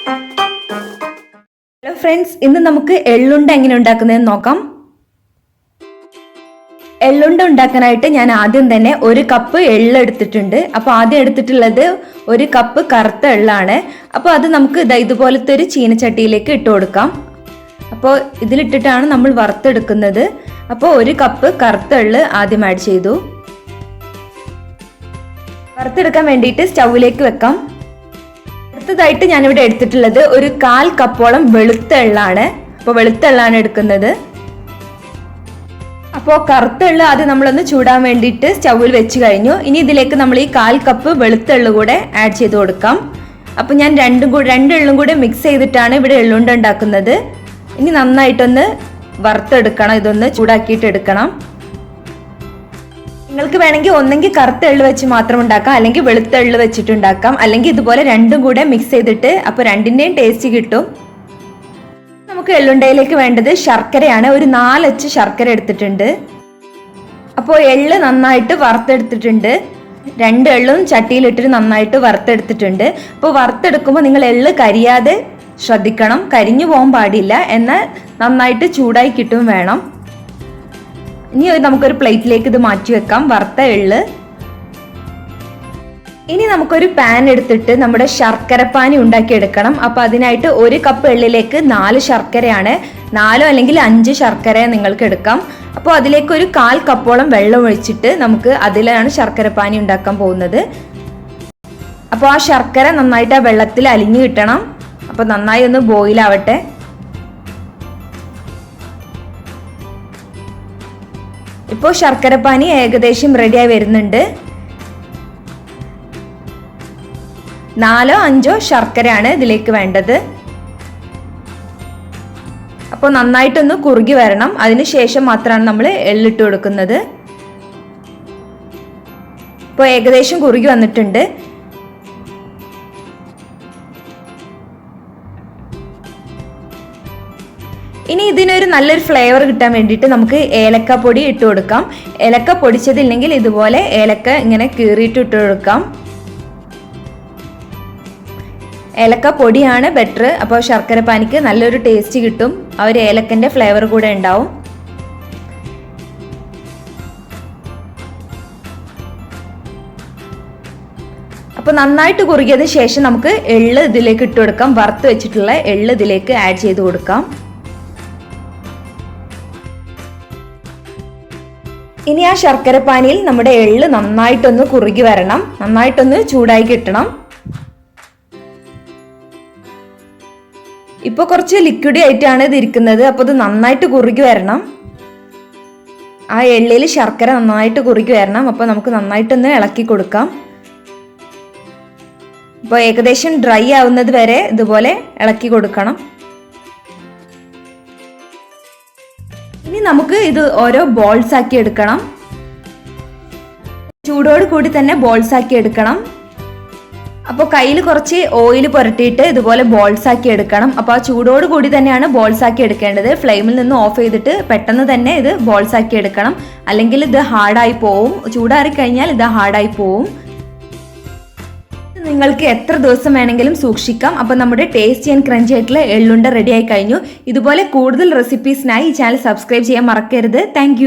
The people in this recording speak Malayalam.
ഹലോ ഫ്രണ്ട്സ്, ഇന്ന് നമുക്ക് എള്ളുണ്ട എങ്ങനെ ഉണ്ടാക്കുന്നതെന്ന് നോക്കാം. എള്ളുണ്ട ഉണ്ടാക്കാനായിട്ട് ഞാൻ ആദ്യം തന്നെ 1 കപ്പ് എള്ള് എടുത്തിട്ടുണ്ട്. അപ്പോൾ ആദ്യം എടുത്തിട്ടുള്ളത് 1 കപ്പ് കറുത്ത എള്ളാണ്. അപ്പോൾ അത് നമുക്ക് ഇതുപോലത്തെ ഒരു ചീനച്ചട്ടിയിലേക്ക് ഇട്ട് കൊടുക്കാം. അപ്പോൾ ഇതിലിട്ടിട്ടാണ് നമ്മൾ വറുത്തെടുക്കുന്നത്. അപ്പോൾ 1 കപ്പ് കറുത്ത എള്ള് ആദ്യം ആഡ് ചെയ്തു. വറുത്തെടുക്കാൻ വേണ്ടിയിട്ട് സ്റ്റൗവിലേക്ക് വെക്കാം. അടുത്തതായിട്ട് ഞാനിവിടെ എടുത്തിട്ടുള്ളത് 1/4 കപ്പോളം വെളുത്ത എള്ളാണ്. അപ്പോൾ വെളുത്ത എള്ളാണ് എടുക്കുന്നത്. അപ്പോൾ കറുത്ത എള്ള് ആദ്യം നമ്മളൊന്ന് ചൂടാൻ വേണ്ടിയിട്ട് സ്റ്റൗവിൽ വെച്ച് കഴിഞ്ഞു. ഇനി ഇതിലേക്ക് നമ്മൾ ഈ 1/4 കപ്പ് വെളുത്ത എള്ള് കൂടെ ആഡ് ചെയ്ത് കൊടുക്കാം. അപ്പോൾ ഞാൻ രണ്ട് എള്ളും കൂടെ മിക്സ് ചെയ്തിട്ടാണ് ഇവിടെ എള്ളുണ്ട ഉണ്ടാക്കുന്നത്. ഇനി നന്നായിട്ടൊന്ന് വറുത്തെടുക്കണം. ഇതൊന്ന് ചൂടാക്കിയിട്ട് എടുക്കണം. നിങ്ങൾക്ക് വേണമെങ്കിൽ ഒന്നെങ്കിൽ കറുത്ത എള്ള് വെച്ച് മാത്രം ഉണ്ടാക്കാം, അല്ലെങ്കിൽ വെളുത്ത എള്ള് വെച്ചിട്ടുണ്ടാക്കാം, അല്ലെങ്കിൽ ഇതുപോലെ രണ്ടും കൂടെ മിക്സ് ചെയ്തിട്ട് അപ്പോൾ രണ്ടിൻ്റെയും ടേസ്റ്റ് കിട്ടും. നമുക്ക് എള്ളുണ്ടയിലേക്ക് വേണ്ടത് ശർക്കരയാണ്. 4 അച്ച് ശർക്കര എടുത്തിട്ടുണ്ട്. അപ്പോൾ എള്ള് നന്നായിട്ട് വറുത്തെടുത്തിട്ടുണ്ട്. 2 എള്ളും ചട്ടിയിലിട്ടിട്ട് നന്നായിട്ട് വറുത്തെടുത്തിട്ടുണ്ട്. അപ്പോൾ വറുത്തെടുക്കുമ്പോൾ നിങ്ങൾ എള്ള് കരിയാതെ ശ്രദ്ധിക്കണം. കരിഞ്ഞു പോകാൻ പാടില്ല. എന്നാൽ നന്നായിട്ട് ചൂടായി കിട്ടും വേണം. ഇനി നമുക്കൊരു പ്ലേറ്റിലേക്ക് ഇത് മാറ്റി വെക്കാം, വറുത്ത എള്ള്. ഇനി നമുക്കൊരു പാൻ എടുത്തിട്ട് നമ്മുടെ ശർക്കരപ്പാനി ഉണ്ടാക്കിയെടുക്കണം. അപ്പോൾ അതിനായിട്ട് 1 കപ്പ് എള്ളിലേക്ക് 4 ശർക്കരയാണ്. 4 അല്ലെങ്കിൽ 5 ശർക്കര നിങ്ങൾക്ക് എടുക്കാം. അപ്പോൾ അതിലേക്ക് 1/4 കപ്പോളം വെള്ളം ഒഴിച്ചിട്ട് നമുക്ക് അതിലാണ് ശർക്കരപ്പാനി ഉണ്ടാക്കാൻ പോകുന്നത്. അപ്പോൾ ആ ശർക്കര നന്നായിട്ട് ആ വെള്ളത്തിൽ അലിഞ്ഞു കിട്ടണം. അപ്പോൾ നന്നായി ഒന്ന് ബോയിൽ ആവട്ടെ. ഇപ്പോൾ ശർക്കരപ്പാനി ഏകദേശം റെഡിയായി വരുന്നുണ്ട്. 4 5 ശർക്കരയാണ് ഇതിലേക്ക് വേണ്ടത്. അപ്പോൾ നന്നായിട്ടൊന്ന് കുറുകി വരണം. അതിനുശേഷം മാത്രമാണ് നമ്മൾ എള്ളിട്ട് കൊടുക്കുന്നത്. ഇപ്പോൾ ഏകദേശം കുറുകി വന്നിട്ടുണ്ട്. ഇനി ഇതിനൊരു നല്ലൊരു ഫ്ലേവർ കിട്ടാൻ വേണ്ടിയിട്ട് നമുക്ക് ഏലക്ക പൊടി ഇട്ട് കൊടുക്കാം. ഏലക്ക പൊടിച്ചതില്ലെങ്കിൽ ഇതുപോലെ ഏലക്ക ഇങ്ങനെ കീറിയിട്ട് ഇട്ട് കൊടുക്കാം. ഏലക്ക പൊടിയാണ് ബെറ്റർ. അപ്പോൾ ശർക്കര പാനിക്ക് നല്ലൊരു ടേസ്റ്റ് കിട്ടും. ആ ഒരു ഏലക്കൻ്റെ ഫ്ലേവർ കൂടെ ഉണ്ടാവും. അപ്പോൾ നന്നായിട്ട് കുറുകിയതിന് ശേഷം നമുക്ക് എള്ള് ഇതിലേക്ക് ഇട്ട് കൊടുക്കാം. വറുത്ത് വെച്ചിട്ടുള്ള എള്ള് ഇതിലേക്ക് ആഡ് ചെയ്ത് കൊടുക്കാം. ഇനി ആ ശർക്കരപ്പാനിയിൽ നമ്മുടെ എള്ള് നന്നായിട്ടൊന്ന് കുറുകി വരണം. നന്നായിട്ടൊന്ന് ചൂടായി കിട്ടണം. ഇപ്പോൾ കുറച്ച് ലിക്വിഡ് ആയിട്ടാണ് ഇത് ഇരിക്കുന്നത്. അപ്പോൾ ഇത് നന്നായിട്ട് കുറുകി വരണം. ആ എള്ളിൽ ശർക്കര നന്നായിട്ട് കുറുകി വരണം. അപ്പോൾ നമുക്ക് നന്നായിട്ടൊന്ന് ഇളക്കി കൊടുക്കാം. അപ്പോൾ ഏകദേശം ഡ്രൈ ആവുന്നത് വരെ ഇതുപോലെ ഇളക്കി കൊടുക്കണം. ഇനി നമുക്ക് ഇത് ഓരോ ബോൾസ് ആക്കി എടുക്കണം. ചൂടോട് കൂടി തന്നെ ബോൾസ് ആക്കി എടുക്കണം. അപ്പോൾ കയ്യിൽ കുറച്ച് ഓയിൽ പുരട്ടിയിട്ട് ഇതുപോലെ ബോൾസ് ആക്കി എടുക്കണം. അപ്പോൾ ആ ചൂടോട് കൂടി തന്നെയാണ് ബോൾസ് ആക്കി എടുക്കേണ്ടത്. ഫ്ലെയിമിൽ നിന്ന് ഓഫ് ചെയ്തിട്ട് പെട്ടെന്ന് തന്നെ ഇത് ബോൾസ് ആക്കി എടുക്കണം. അല്ലെങ്കിൽ ഇത് ഹാർഡായി പോവും. ചൂടാറി കഴിഞ്ഞാൽ ഇത് ഹാർഡായി പോവും. നിങ്ങൾക്ക് എത്ര ദിവസം വേണമെങ്കിലും സൂക്ഷിക്കാം. അപ്പോൾ നമ്മുടെ ടേസ്റ്റി ആൻഡ് ക്രഞ്ചി ആയിട്ടുള്ള എള്ളുണ്ട റെഡി ആയി കഴിഞ്ഞു. ഇതുപോലെ കൂടുതൽ റെസിപ്പീസിനായി ഈ ചാനൽ സബ്സ്ക്രൈബ് ചെയ്യാൻ മറക്കരുത്. താങ്ക്